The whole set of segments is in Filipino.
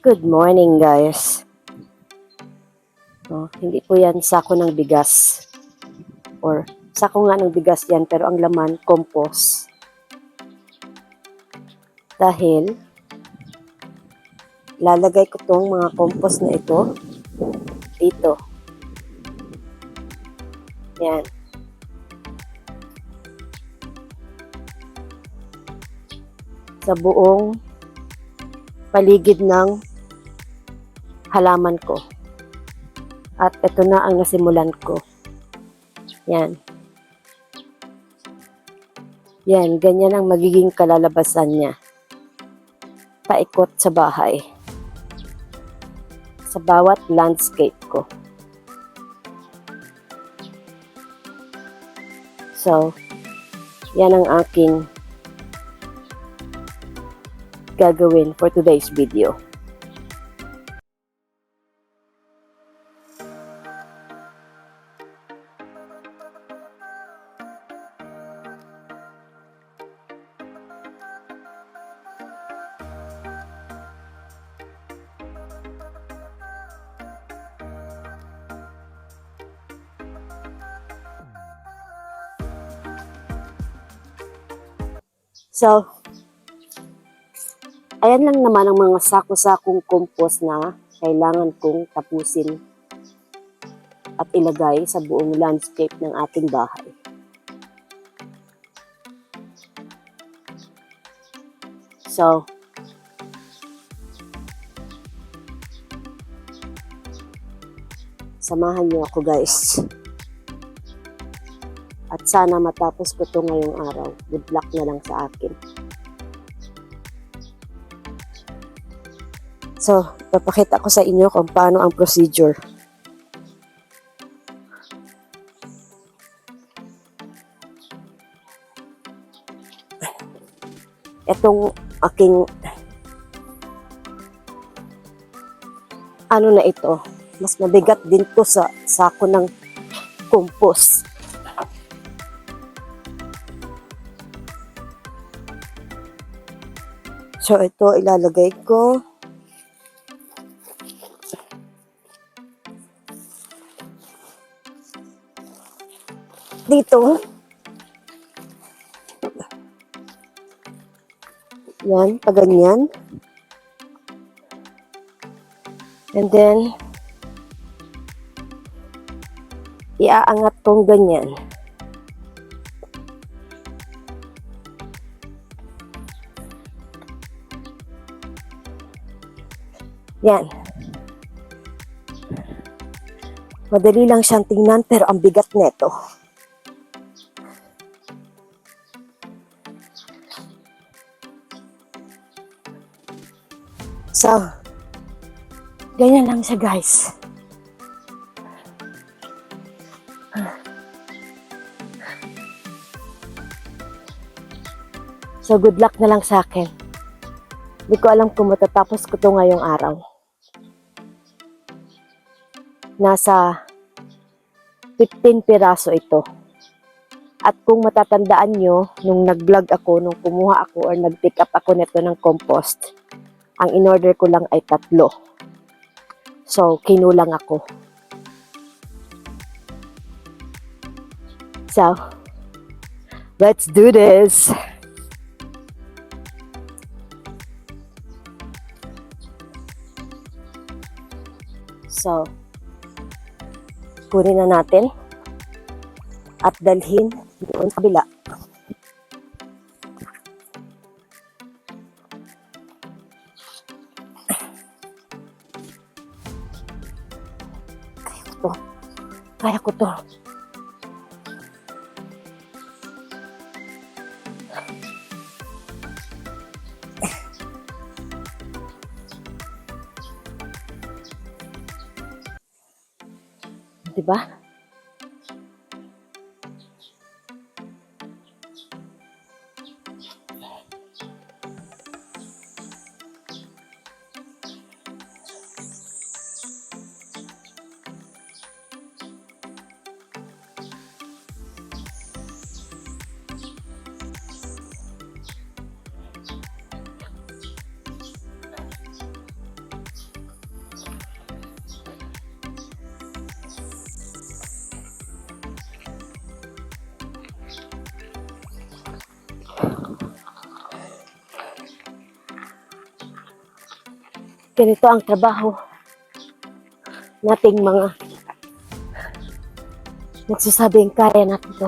Good morning, guys. Hindi po yan sako ng bigas. Or sako nga ng bigas yan, pero ang laman, compost. Dahil, lalagay ko tong mga compost na ito dito. Yan. Sa buong paligid ng halaman ko. At ito na ang nasimulan ko. Yan. Yan, ganyan ang magiging kalalabasan niya. Paikot sa bahay. Sa bawat landscape ko. So, yan ang aking gagawin for today's video. So, ayan lang naman ang mga sako-sakong compost na kailangan kong tapusin at ilagay sa buong landscape ng ating bahay. So, samahan niyo ako, guys. At sana matapos ko ito ngayong araw. Good luck na lang sa akin. So, papakita ko sa inyo kung paano ang procedure. Itong aking ano na ito, mas mabigat din to sa sako ng compost. So, ito ilalagay ko dito. Yan, paganyan. And then, iaangat kong ganyan. Yan. Madali lang siyang tingnan pero ang bigat neto. So, ganyan lang siya, guys. So, good luck na lang sa akin. Hindi ko alam kung matatapos ko ito ngayong araw. Nasa 15 piraso ito. At kung matatandaan nyo, nung nag-vlog ako, nung kumuha ako or nag-pick up ako nito ng compost, ang in-order ko lang ay 3. So, kinulang ako. So, let's do this! So, kunin na natin at dalhin doon sa kabila. Kaya ko to. Diba? ganito ang trabaho nating mga nagsasabing kaya natin to.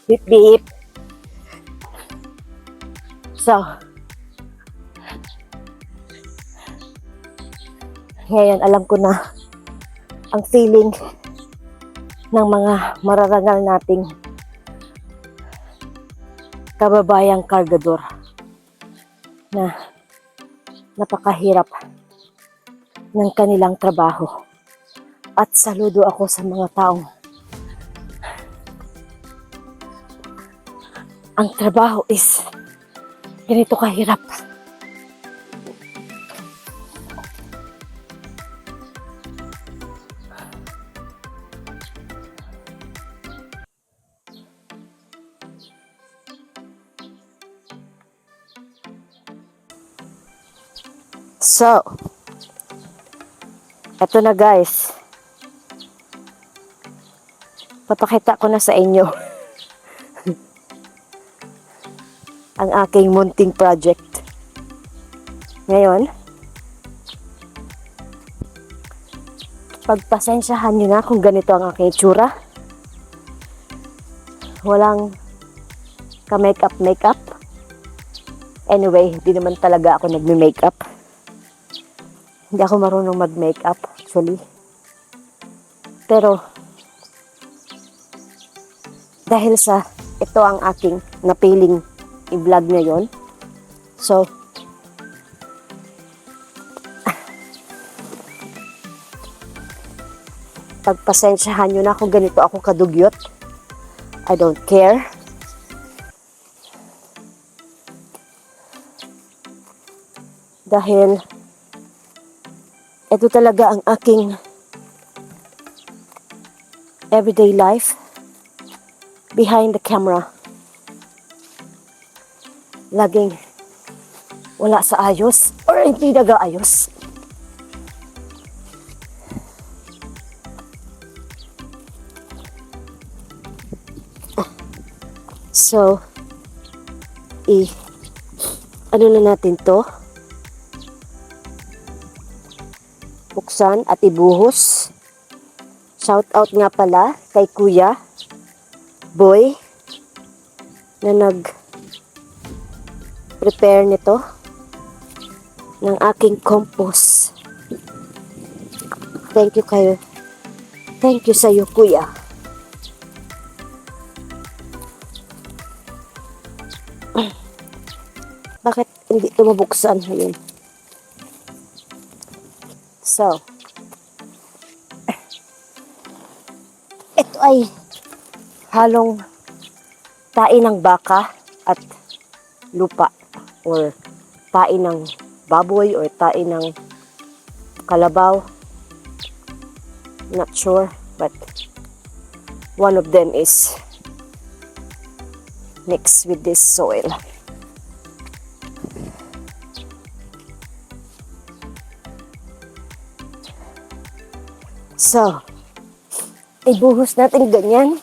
Beep beep. So, ngayon alam ko na ang feeling ng mga mararangal nating kababayang kargador na napakahirap ng kanilang trabaho. At saludo ako sa mga taong ang trabaho is ganito kahirap. So, eto na guys. Papakita ko na sa inyo ang aking munting project. Ngayon, pagpasensyahan nyo na kung ganito ang aking itsura. Walang ka-makeup. Anyway, hindi naman talaga ako nagme-makeup. Hindi ako marunong mag-makeup actually. Pero, dahil sa ito ang aking napiling i-vlog ngayon. So, pagpasensyahan nyo na kung ganito ako kadugyot. I don't care. Dahil ito talaga ang aking everyday life behind the camera. Laging wala sa ayos or hindi nag-aayos. So, ano na natin to? Buksan at ibuhos. Shout out nga pala kay Kuya Boy na nag-prepare nito ng aking compost. Thank you kayo. Thank you sa iyo, Kuya. Bakit hindi ito mabuksan? Ayun. So, ito ay halong tae ng baka at lupa or tae ng baboy or tae ng kalabaw. Not sure, but one of them is mixed with this soil. So, ibuhos natin ganyan.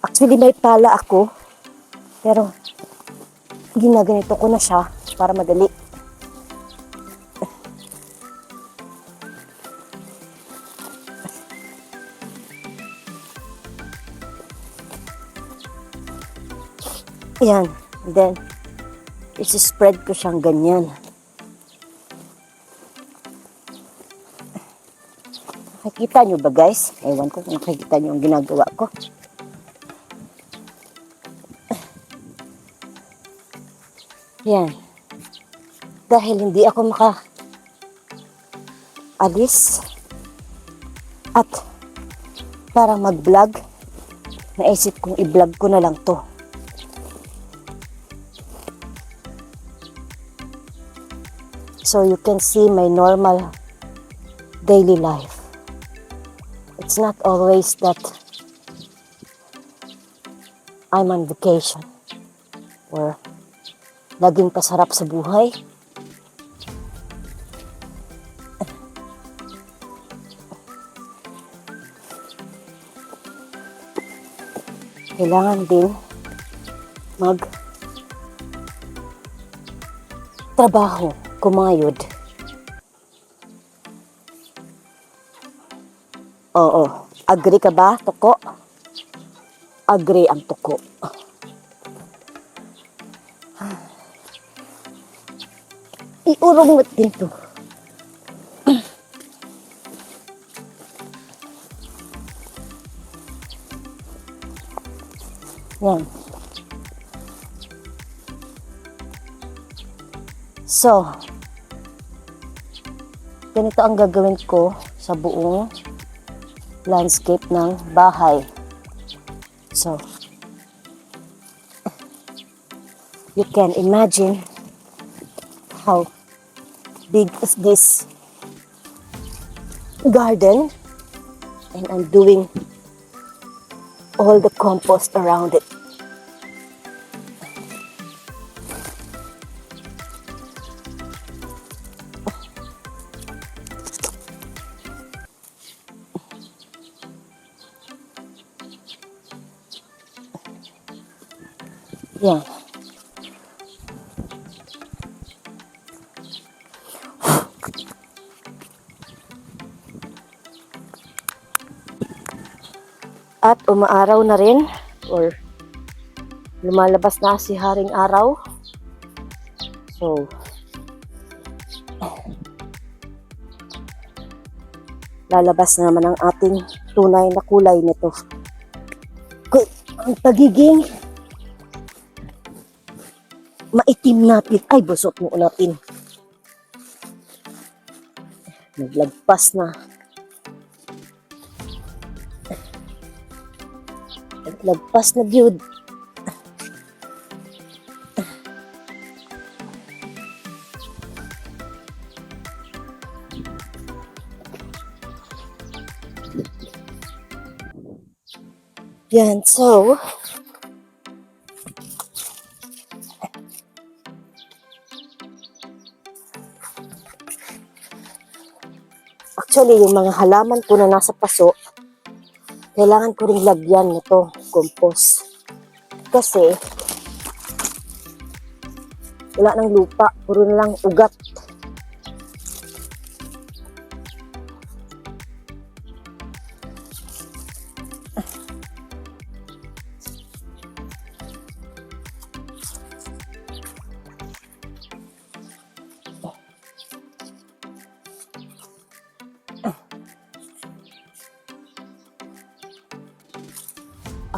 Actually, may pala ako. Pero, ginaganito ko na siya para madali. Ayan. And then, isi-spread ko siyang ganyan. Nakikita nyo ba guys? Ewan ko kung nakikita nyo ang ginagawa ko. Yan. Dahil hindi ako maka-alis at para mag-vlog, naisip kong i-vlog ko na lang to. so you can see my normal daily life. It's not always that I'm on vacation or laging pasarap sa buhay. Kailangan din mag trabaho, kumayod. Oo, agree ka ba, Tuko? Agree ang Tuko. Iurong mo din to. Yan. So, ganito ang gagawin ko sa buong landscape ng bahay. So, you can imagine how big is this garden, and I'm doing all the compost around it. Yan. At umaaraw na rin, or lumalabas na si Haring Araw. So, lalabas na naman ang ating tunay na kulay nito. Ang pagiging maitim natin, ay busot mo natin. Naglagpas na. Naglagpas na gyud. Yan, so actually, yung mga halaman ko na nasa paso, kailangan ko rin lagyan nito, compost. Kasi, wala nang lupa, puro na lang ugat.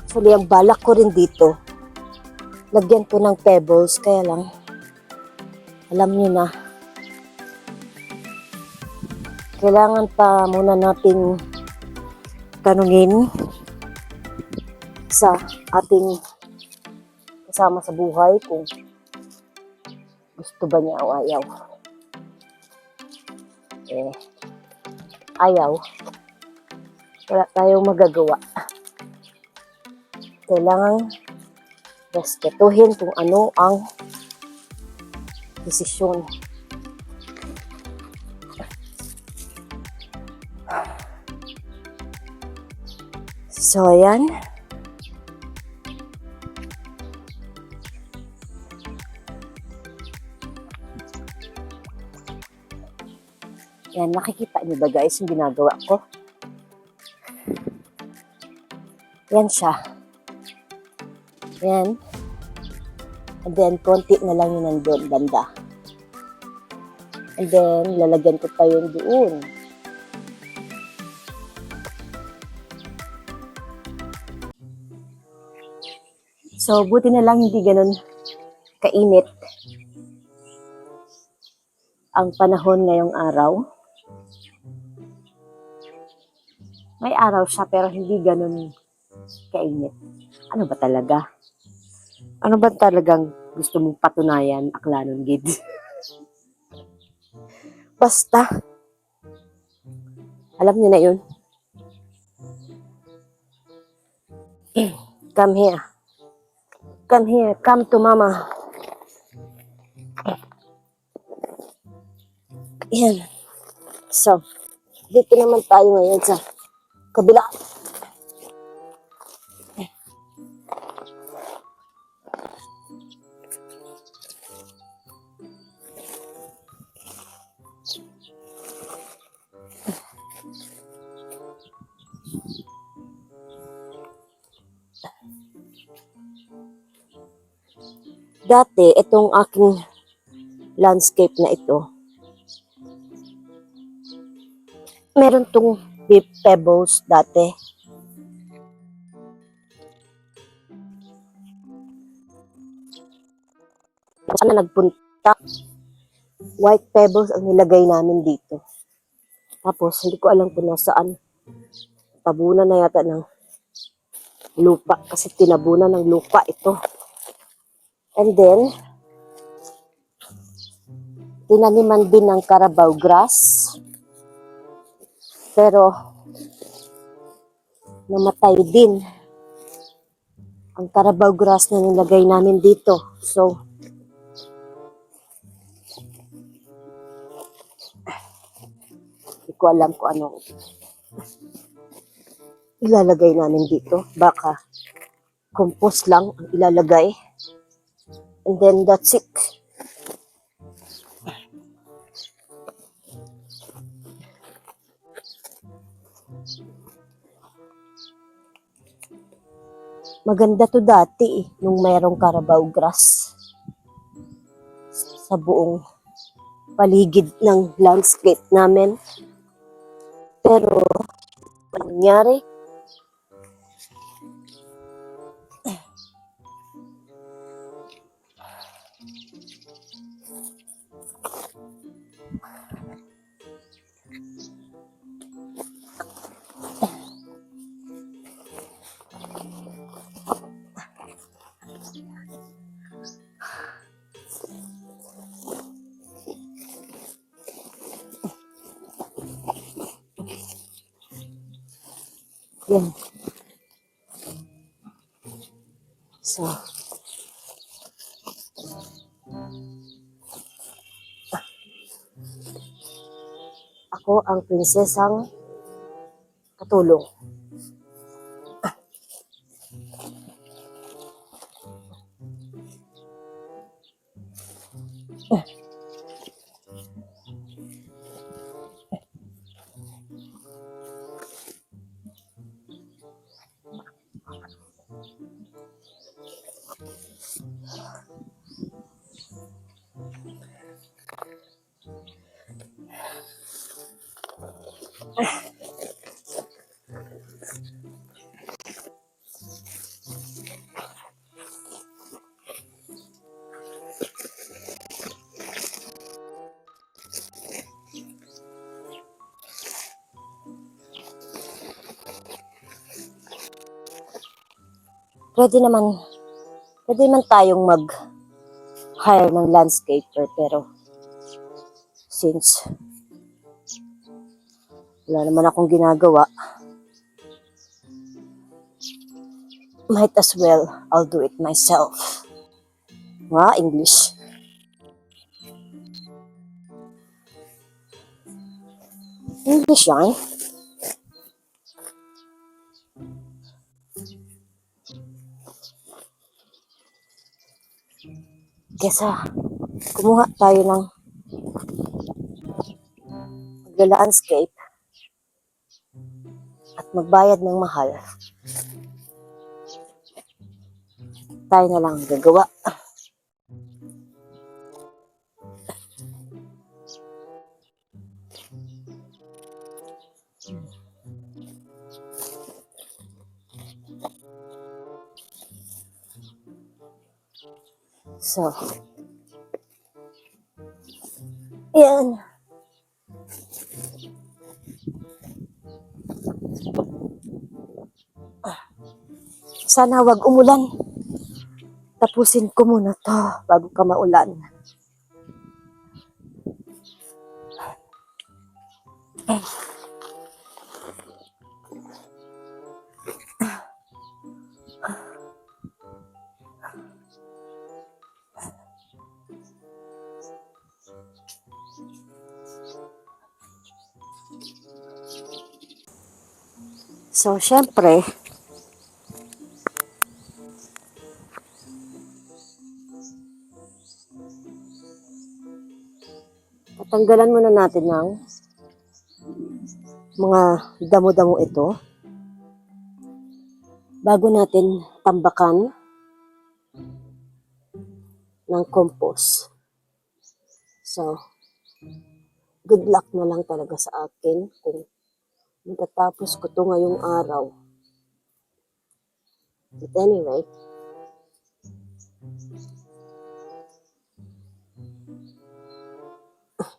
Actually, ang balak ko rin dito, lagyan ko ng pebbles, kaya lang, alam niyo na, kailangan pa muna nating tanungin sa ating kasama sa buhay kung gusto ba niya o ayaw. Ayaw, wala tayong magagawa. Kailangan respetuhin kung ano ang desisyon. So, ayan. Yan, nakikita niyo ba guys yung ginagawa ko? Yan siya. Yan. And then, konti na lang yun nandun, banda. And then, lalagyan ko pa yun doon. So, buti na lang hindi ganun kainit ang panahon ngayong araw. May araw siya pero hindi ganun kainit. Ano ba talaga? Ano ba talagang gusto mong patunayan, Aklanon Gid? Basta, alam niyo na yun. Come here. Come here. Come to mama. Yan. So, dito naman tayo ngayon sa kabila. Dati, itong aking landscape na ito, meron tong deep pebbles dati. Sana nagpunta, white pebbles ang nilagay namin dito. Tapos, hindi ko alam kung nasaan. Tabunan na yata ng lupa kasi tinabunan ng lupa ito. And then, tinaniman din ng Carabao grass. Pero, namatay din ang Carabao grass na nilagay namin dito. So, hindi ko alam kung ano ilalagay namin dito. Baka compost lang ang ilalagay. And then that's it. Maganda to dati nung mayroong Carabao grass sa buong paligid ng landscape namin. Pero, ano nangyari? Yan. So, ako ang prinsesang katulong. Pwede man tayong mag-hire ng landscaper, pero since wala naman akong ginagawa, might as well I'll do it myself. English. English yan. Kesa kumuha tayo ng magla-landscape at magbayad ng mahal, tayo na lang gagawa. So, yan. Sana wag umulan. Tapusin ko muna to bago ka maulan. So, syempre, tatanggalan muna natin ng mga damo-damo ito bago natin tambakan ng compost. So, good luck na lang talaga sa akin kung matatapos ko to ngayong araw. But anyway,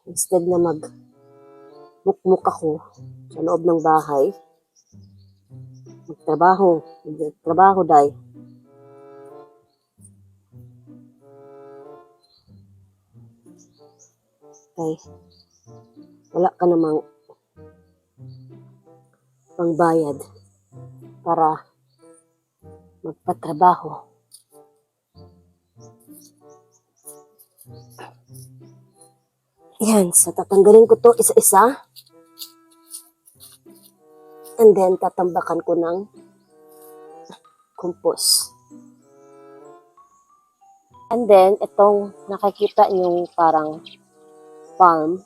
instead na magmukmuk ako sa loob ng bahay, magtrabaho, day. Okay, wala ka namang pangbayad para magpatrabaho. Yan, so tatanggalin ko to isa-isa. And then, tatambakan ko ng compost. And then, itong nakikita niyong parang palm,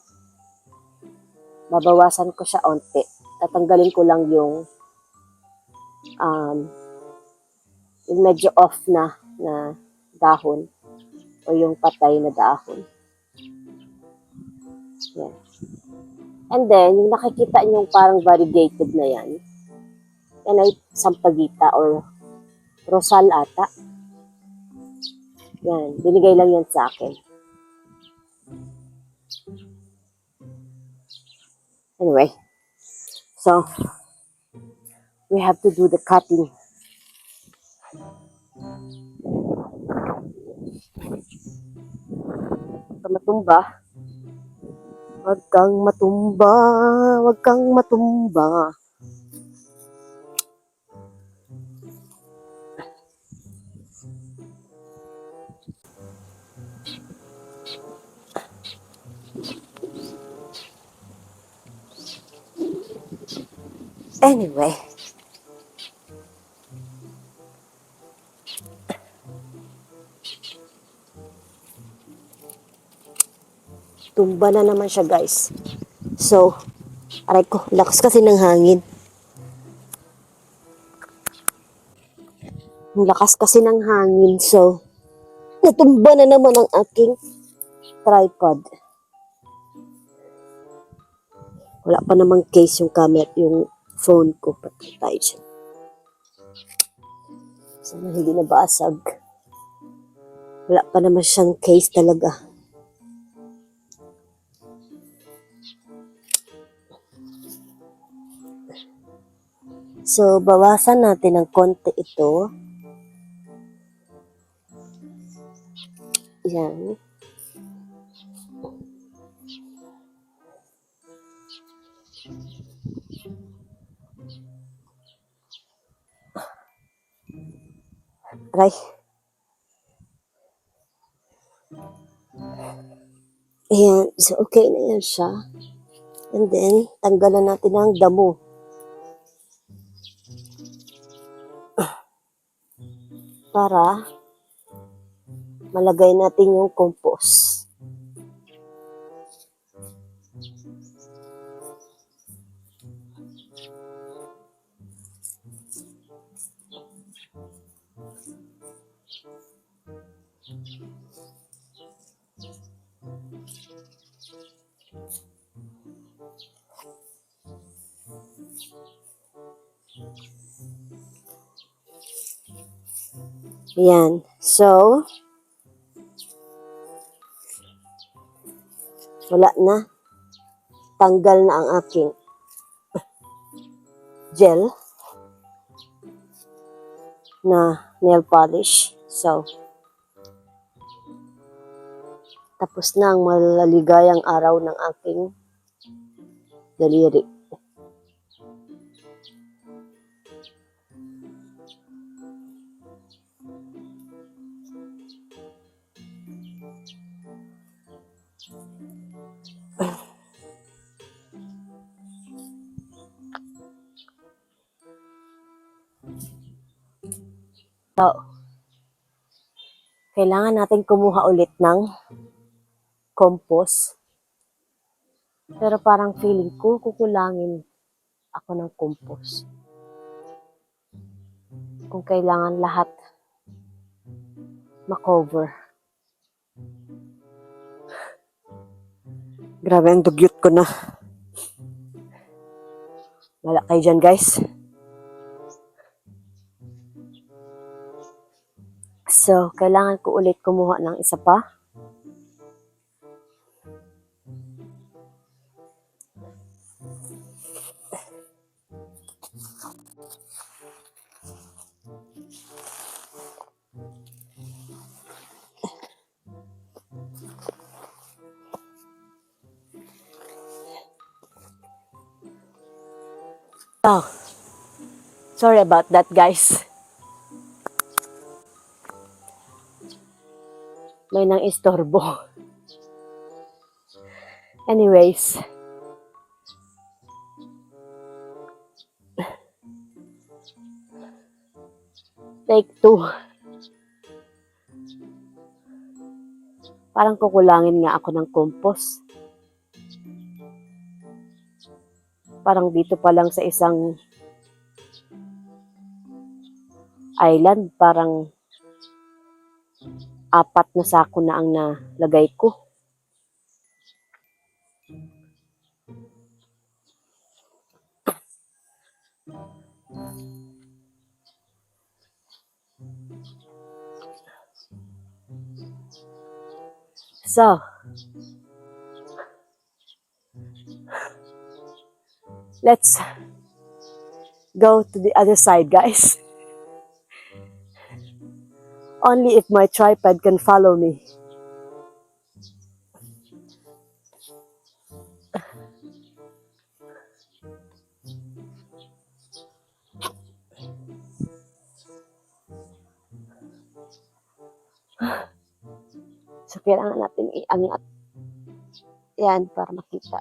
babawasan ko siya onte. Tatanggalin ko lang yung medyo off na dahon o yung patay na dahon. Yan. And then, yung nakikita niyong parang variegated na yan ay sampagita or rosal ata. Yan, binigay lang yan sa akin. Anyway, so, we have to do the cutting. Matumba. Wag kang matumba, wag kang matumba. Anyway, tumba na naman siya, guys. So, aray ko, lakas kasi ng hangin. Ang lakas kasi ng hangin, so, natumba na naman ang aking tripod. Wala pa namang case yung camera, yung phone ko. Patay tayo siya. Sana hindi nabasag. Wala pa naman siyang case talaga. So, bawasan natin ng konti ito. Yan. Aray. Ayan. So, okay na yan siya. And then, tanggalan natin ang damo. Para malagay natin yung compost. Ayan. So, wala na. Tanggal na ang aking gel na nail polish. So, tapos na ang malaligayang araw ng aking daliri. So, kailangan natin kumuha ulit ng compost. Pero parang feeling ko, kukulangin ako ng compost. Kung kailangan lahat makover. Grabe, ang dugyot ko na. Wala kayo dyan, guys. So, kailangan ko ulit kumuha ng isa pa. Oh, sorry about that, guys. May nang istorbo. Anyways. Take 2. Parang kukulangin nga ako ng compost. Parang dito pa lang sa isang island, parang 4 na sako na ang nalagay ko. So, let's go to the other side, guys. Only if my tripod can follow me. So, kailangan natin iangat. Yan, para makita.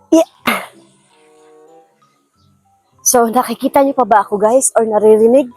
Yeah. So, nakikita niyo pa ba ako, guys? Or naririnig?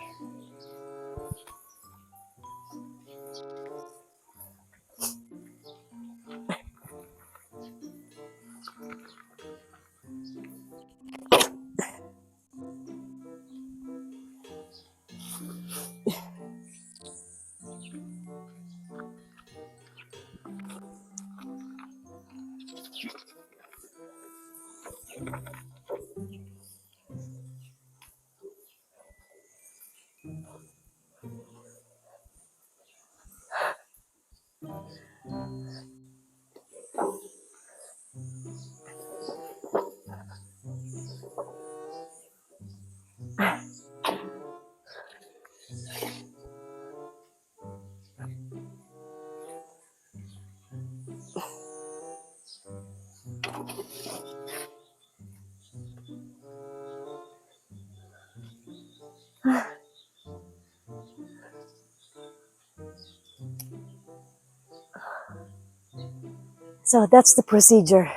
So, that's the procedure.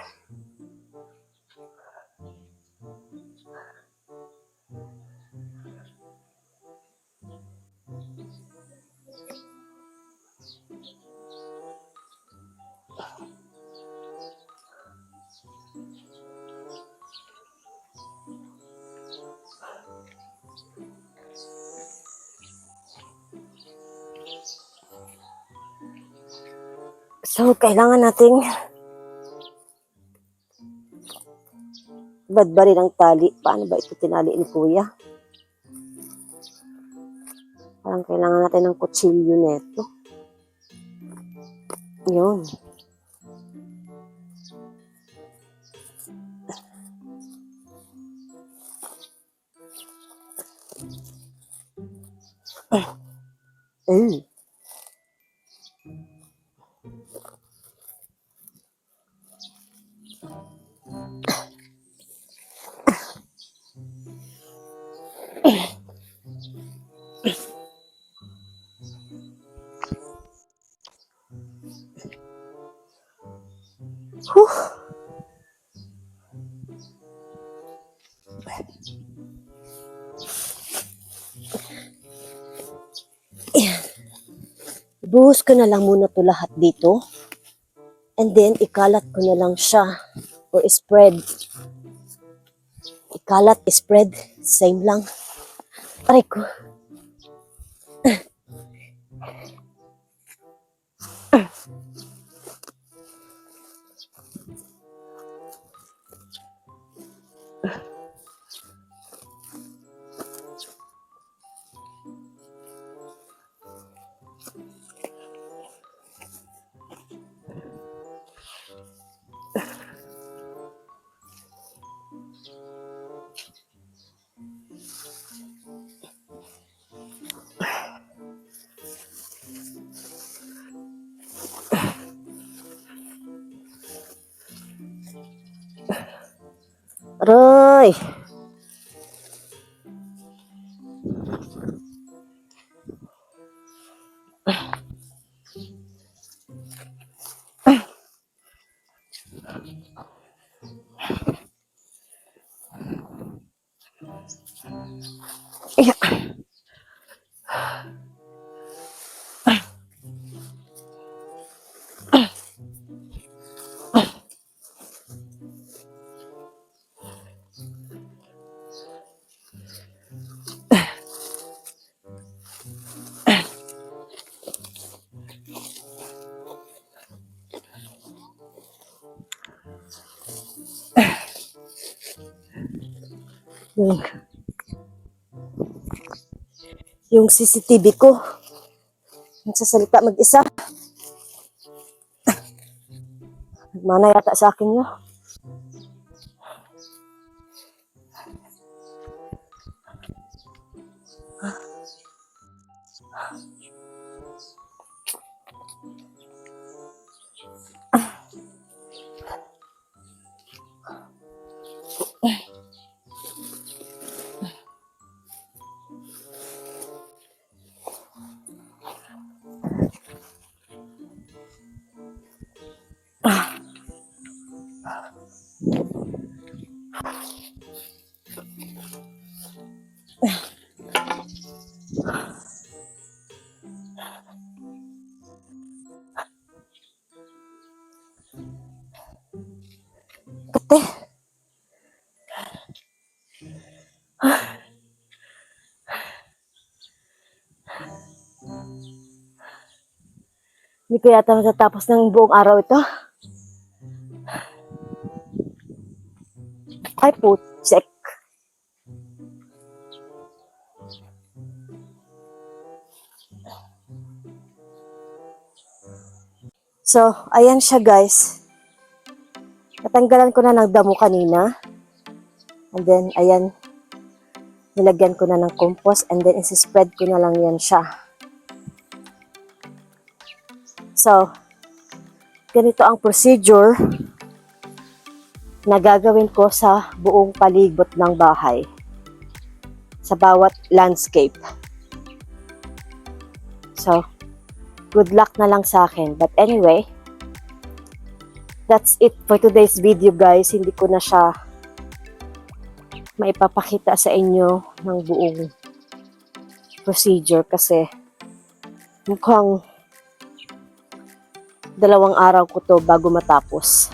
So, kailangan nating badbarin ang tali. Paano ba ito tinali ni Kuya? Parang kailangan natin ng kutsilyo neto. Yun. Eh. Whew. Buhos ko na lang muna to lahat dito. And then, ikalat ko na lang siya. Or spread. Ikalat, spread. Same lang. Aray ko. Aray. Iya. Yung CCTV ko, nagsasalita mag-isa. Nagmana yata sa akin yun. Kate. Hindi ko yata matatapos ng buong araw ito. Ay, putsek. So, ayan siya guys. Natanggalan ko na ng damo kanina. And then, ayan. Nilagyan ko na ng compost. And then, isi-spread ko na lang yan siya. So, ganito ang procedure na gagawin ko sa buong palibot ng bahay. Sa bawat landscape. So, good luck na lang sa akin. But anyway, that's it for today's video guys. Hindi ko na siya maipapakita sa inyo ng buong procedure kasi mukhang 2 araw ko to bago matapos.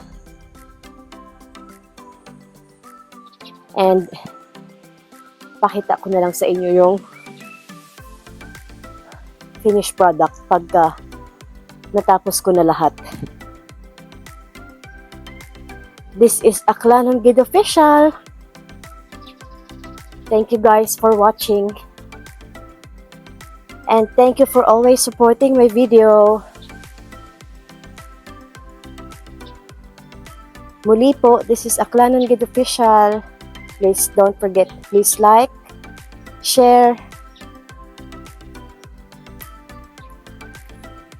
And pakita ko na lang sa inyo yung finished product pagka natapos ko na lahat. This is Aklanon Gid Official. Thank you guys for watching. And thank you for always supporting my video. Muli po, this is Aklanon Gid Official. Please don't forget, please like, share,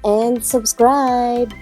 and subscribe.